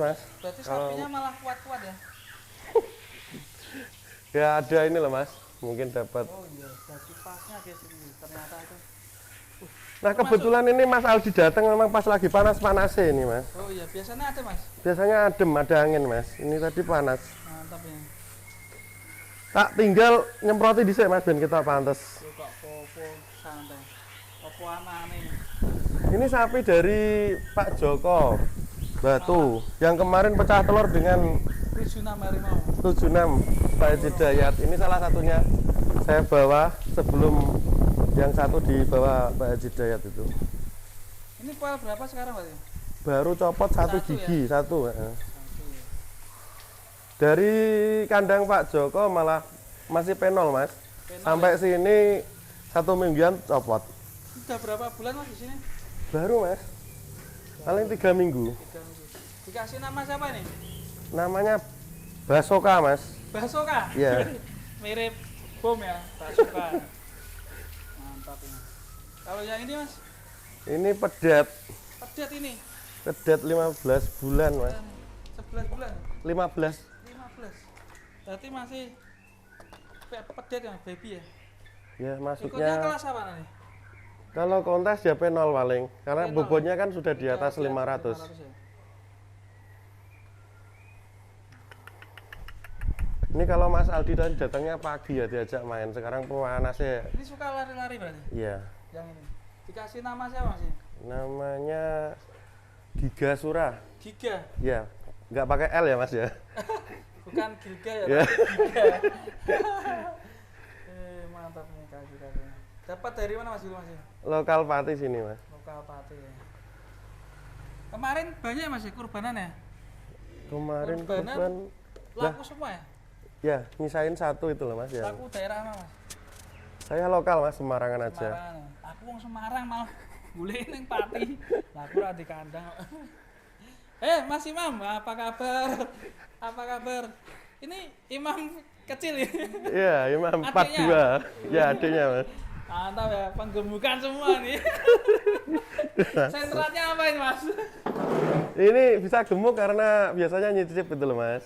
mas. Berarti sapinya malah kuat-kuat ya? Ya ada ini loh mas, mungkin dapat. Oh iya, jadi pasnya guys ini ternyata itu. Nah kebetulan ini Mas Aldi datang memang pas lagi panas-panasnya ini mas. Oh iya, biasanya ada mas? Biasanya adem, ada angin mas. Ini tadi panas. Mantap ya. Tak tinggal nyemproti dhisik mas, ben kita pantes. Yo kok popo santai. Popo anane. Ini sapi dari Pak Joko Batu yang kemarin pecah telur dengan 76 harimau. 76 Pak Haji Dayat. Ini salah satunya saya bawa sebelum yang satu dibawa Pak Haji Dayat itu. Ini kual berapa sekarang Pak? Baru copot satu Satu gigi, ya? satu. Satu. Dari kandang Pak Joko malah masih penol mas. Penol Sampai ya? sini 1 mingguan copot. Sudah berapa bulan mas di sini? Baru mas. Paling 3 minggu. 3 minggu. Dikasih nama siapa nih? Namanya Basoka mas. Basoka? Iya. Mirip bom ya, Basoka. Mantap ini. Kalau yang ini mas? Ini pedet. Pedet ini? Pedet 15 bulan mas. 11 bulan? 15. 15. Berarti masih pedet ya, baby ya? Ya Ikutnya maksudnya kelas apa nih? kalau kontes ya penol paling. Karena Penol. bobotnya kan sudah di atas Di 500. 500 ya? Ini kalau Mas Aldi tadi datangnya pagi ya diajak main. Sekarang panasnya. Ini suka lari-lari berarti? Iya. Yang ini? Dikasih nama siapa mas? Namanya Giga Surah. Giga? Ya, nggak pakai L ya mas ya. Bukan Gilga ya? Ya. Tapi Giga. Mantap nih kaki-kakinya. Dapat dari mana mas dulu mas? Lokal Pati sini mas. Lokal Pati ya. Kemarin banyak ya mas ya kurbanan ya? Kemarin Kurbanan korban laku semua ya? ya nyisain satu itu loh mas ya. Laku daerah mana mas? Saya lokal mas, Semarangan aja. Semarang. Aku wong Semarang malah boleh neng Pati. Laku ra di kandang. Mas Imam, apa kabar? Apa kabar? Ini Imam kecil ya? Iya, Imam Adiknya? 42. Ya adiknya mas. Mantap ya, penggemukan semua nih. Sentratnya apa ini mas? Ini bisa gemuk karena biasanya nyicip gitu loh mas.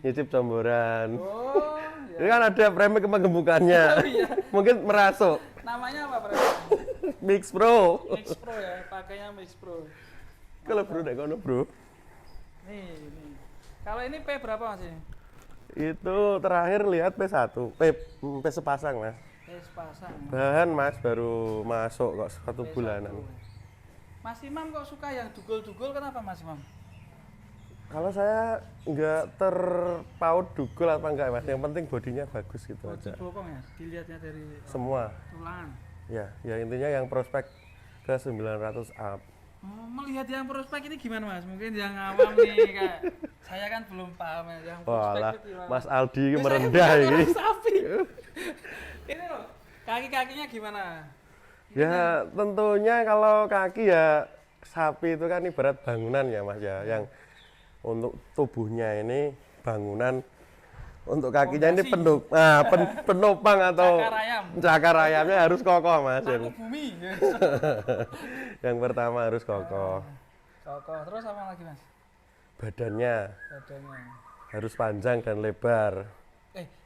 Nyicip comboran. Oh, Ini ya. kan ada premi kegemukannya. Oh, iya. Mungkin merasuk. Namanya apa Bro? Mix Pro. Mix Pro ya, pakainya Mix Pro. Kalau bro dek kono bro. Nih. Kalau ini P berapa mas ini? Itu terakhir lihat P1, P sepasang mas. Sepasang. Bahan mas baru masuk kok 1 P1. bulanan. Mas Imam kok suka yang dugol-dugol kenapa Mas Imam? Kalau saya nggak terpaut dugul apa enggak mas, yang penting bodinya bagus gitu Oh, aja. dibokong ya, dilihatnya dari Semua, tulangan. ya intinya yang prospek ke 900 up. Oh, melihat yang prospek ini gimana Mas? Mungkin yang awam nih kayak saya kan belum paham ya yang prospek Walah, itu gimana. Mas Aldi Ya, merendah saya bukan ini. orang sapi. Ini loh, kaki-kakinya gimana? Ya tentunya kalau kaki ya sapi itu kan ibarat bangunan ya mas ya, yang untuk tubuhnya ini bangunan, untuk kakinya ini Fondasi. penopang atau Cakar ayam. cakar ayamnya harus kokoh mas. Paku bumi. Yang pertama harus kokoh, Kokoh. Terus apa lagi Mas? badannya Badannya. harus panjang dan lebar.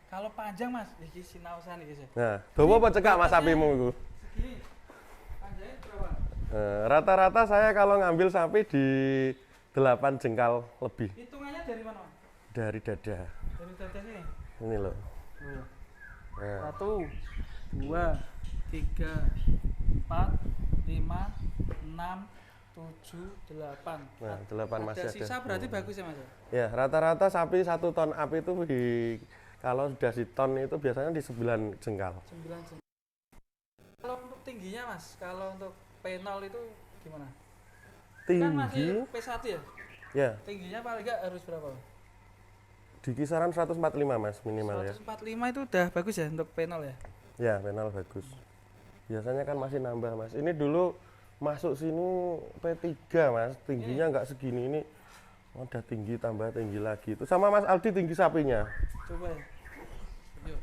Kalau panjang Mas, iki sinausan iki sih. Nah, dawa apa cekak mas sapimu itu? Segini. Panjangnya berapa? Rata-rata saya kalau ngambil sapi di 8 jengkal lebih Hitungannya dari mana Mas? dari dada. Dari dada sini. Ini loh. Nah, 1, 2, 3, 4, 5, 6, 7, 8. Nah, 8 masih ada. Sisa berarti bagus ya Mas? Ya, rata-rata sapi 1 ton up itu kalau sudah di ton itu biasanya di 9 jengkal. 9 jam. Kalau untuk tingginya Mas, kalau untuk penol itu gimana? Kan masih Tinggi, P1 ya? ya Tingginya paling enggak harus berapa? di kisaran 145 mas minimal ya. 145 itu udah bagus ya untuk penol ya? Ya, penal bagus. Biasanya kan masih nambah mas. Ini dulu masuk sini P3 mas, tingginya nggak segini ini. Udah tinggi tambah tinggi lagi. Itu sama Mas Aldi tinggi sapinya. Coba ya. Yuk.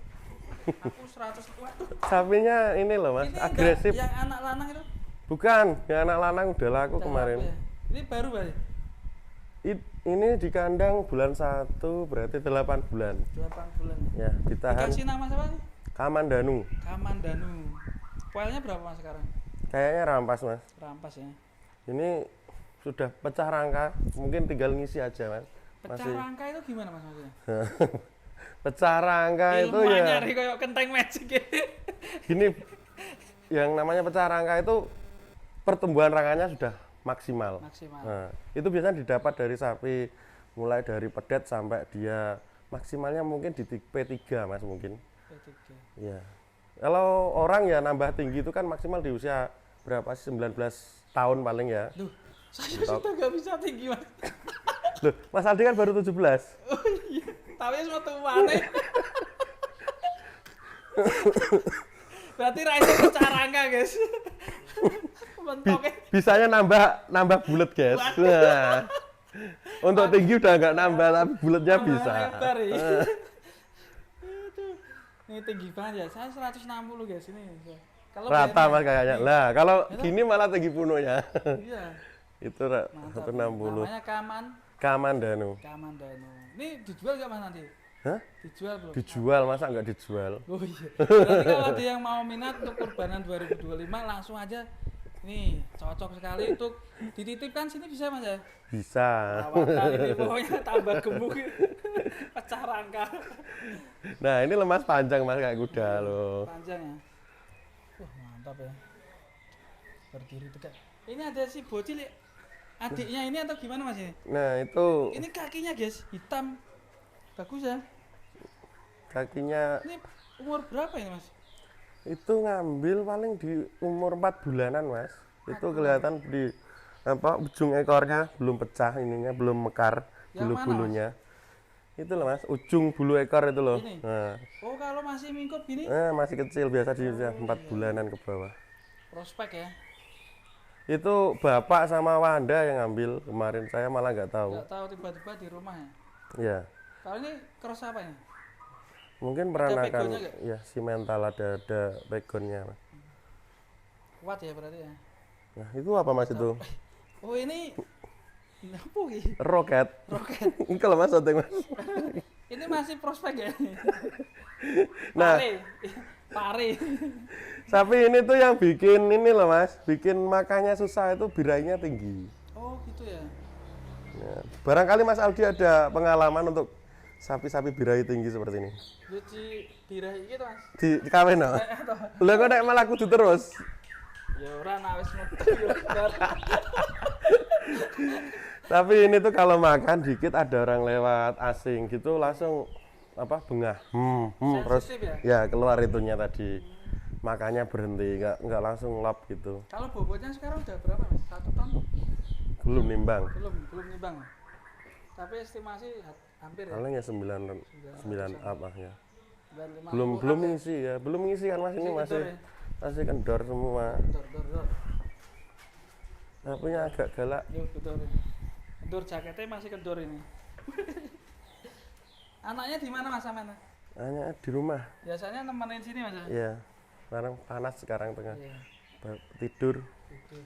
Aku 100. Waduh. Sapinya ini loh mas, Ini agresif. yang anak lanang itu Bukan, yang anak lanang udah laku udah kemarin. laku ya? Ini baru berarti? Ini di kandang bulan 1 berarti 8 bulan. 8 bulan. Ya, ditahan Dikasih nama siapa nih? Kamandanu. Kamandanu. Poelnya berapa Mas sekarang? Kayaknya rampas, Mas. Rampas ya. Ini sudah pecah rangka, mungkin tinggal ngisi aja, Mas. Pecah rangka itu gimana Mas maksudnya? Pecah rangka itu Ilmunya ya. nyari kayak kenteng magic ya. Gini, yang namanya pecah rangka itu pertumbuhan rangkanya sudah maksimal. Maksimal. Nah, itu biasanya didapat dari sapi mulai dari pedet sampai dia maksimalnya mungkin di P3, Mas, mungkin. P3. Iya. Kalau orang ya nambah tinggi itu kan maksimal di usia berapa sih? 19 tahun paling ya. Duh, saya sudah gak bisa tinggi Mas. Loh, Mas Aldi kan baru 17. Oh iya, tapi semua tua nih. Berarti Raisa pecah rangka guys. Mentoknya. Bisanya nambah bulat, guys. Nah, untuk tinggi udah nggak nambah, tapi bulatnya bisa. Lebar, ya. Aduh. Ini tinggi banget ya. Saya 160 guys ini. Kalau Rata, bayarnya- Mas, kayaknya. Lah, kalau gini malah tinggi punonya. Iya. Itu Mantap. 160. Namanya Kamandanu. Kamandanu. Ini dijual nggak Mas nanti? Hah? Dijual belum? Dijual, masa nggak dijual? Oh iya. Berarti kalau ada yang mau minat untuk kurbanan 2025 langsung aja. Nih, cocok sekali untuk dititipkan sini bisa Mas ya? Bisa. Lawakan ini pokoknya tambah gemuk. Pecah rangka. Nah, ini lemas panjang, Mas, kayak kuda loh. Panjang ya. Wah, mantap ya. Berdiri tegak. Ini ada si bocil ya. Adiknya ini atau gimana Mas ini? Nah, itu Ini kakinya guys, hitam. Bagus ya. kakinya Ini umur berapa ini Mas? itu ngambil paling di umur 4 bulanan, Mas. Itu kelihatan di apa ujung ekornya belum pecah, ininya belum mekar Yang bulu-bulunya. Itu loh, Mas, ujung bulu ekor itu loh. Ini? Nah, Oh, kalau masih mingkup gini masih kecil, biasa di usia 4 bulanan ke bawah. prospek ya. Itu bapak sama Wanda yang ngambil kemarin, saya malah nggak tahu. Enggak tahu tiba-tiba di rumah ya. Ya, Kalau ini cross apa ini? mungkin pegonnya peranakan nggak? ya si mental ada backgroundnya, Mas. Kuat ya berarti ya. Nah, itu apa, Mas, itu? Oh, ini apa ini? Roket. Roket. Ini kalau Mas syuting, Mas. Ini masih prospek ya. Nah, Pare. Pare. sapi ini tuh yang bikin ini loh, Mas, bikin makannya susah itu birainya tinggi. Oh, gitu ya. Nah, barangkali Mas Aldi ada pengalaman untuk sapi-sapi birai tinggi seperti ini. Cuci birahi gitu Mas. Di kawin no? Atau Lah kok nek malah kudu terus. ya ora nah wis metu ya. Tapi ini tuh kalau makan dikit ada orang lewat asing gitu langsung apa bengah. Terus Sensitif ya ya? keluar itunya tadi. Makanya berhenti, nggak langsung lap gitu. Kalau bobotnya sekarang udah berapa Mas? 1 ton? Belum nimbang. Belum nimbang. Tapi estimasi hampir ya. Paling ya 9 up ah ya. 950 Belum up ya? ngisi ya, belum ngisi kan Mas, ini Masih masih kendor semua. Dor. Sapinya agak galak. Yuk, kendor. Kendor jaketnya masih kendor ini. Anaknya di mana Mas Aman? Hanya di rumah. Biasanya nemenin sini Mas. Iya. Sekarang panas sekarang tengah Iya. tidur. Gitu.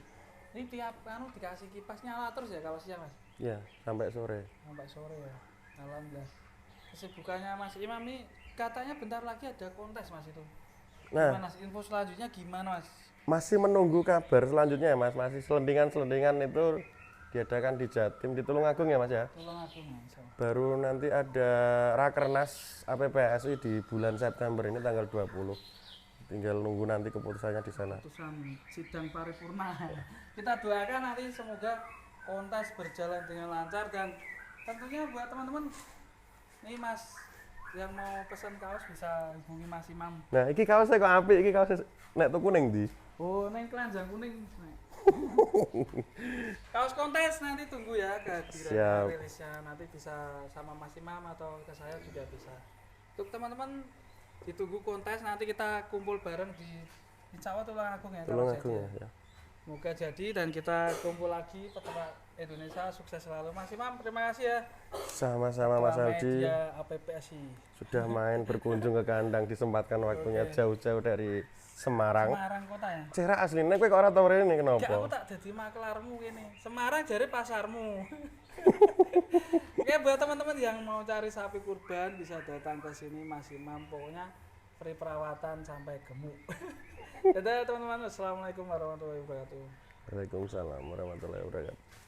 Ini tiap dikasih kipas nyala terus ya kalau siang Mas? Ya, sampai sore. Sampai sore ya. Alhamdulillah. Kesibukannya Mas Imam nih katanya bentar lagi ada kontes Mas itu. Nah, Gimana info selanjutnya gimana Mas? masih menunggu kabar selanjutnya ya, Mas. Masih selentingan itu diadakan di Jatim di Tulungagung ya, Mas ya. Tolong aku Mas. Baru nanti ada Rakernas APPSI di bulan September ini tanggal 20. Tinggal nunggu nanti keputusannya di sana. Putusan sidang paripurna. Kita doakan nanti semoga kontes berjalan dengan lancar dan tentunya buat teman-teman nih Mas yang mau pesan kaos bisa hubungi Mas Imam. Nah, iki kaosnya kok apik, iki kaosnya nek tuku ning ndi? Oh, neng keranjang kuning. Nek. Kaos kontes nanti tunggu ya kehadiran Siap. rilisnya nanti bisa sama Mas Imam atau ke saya juga bisa. Untuk teman-teman ditunggu kontes nanti kita kumpul bareng di Cawat Tulungagung ya. kalau Tulungagung jadi. ya. Semoga jadi dan kita kumpul lagi peternak Indonesia sukses selalu. Mas Imam terima kasih ya. Sama-sama Mas Ketua Aldi Media APPSI. sudah main berkunjung ke kandang disempatkan waktunya jauh-jauh dari Semarang. Semarang kota ya. Cera aslinya kowe kok ora tau rene Gak aku kenapa? tak jadi maklarmu ini. Semarang jare pasarmu. Oke, buat teman-teman yang mau cari sapi kurban bisa datang ke sini Mas Imam. Pokoknya free perawatan sampai gemuk. Dadah teman-teman. Assalamualaikum warahmatullahi wabarakatuh. Waalaikumsalam warahmatullahi wabarakatuh.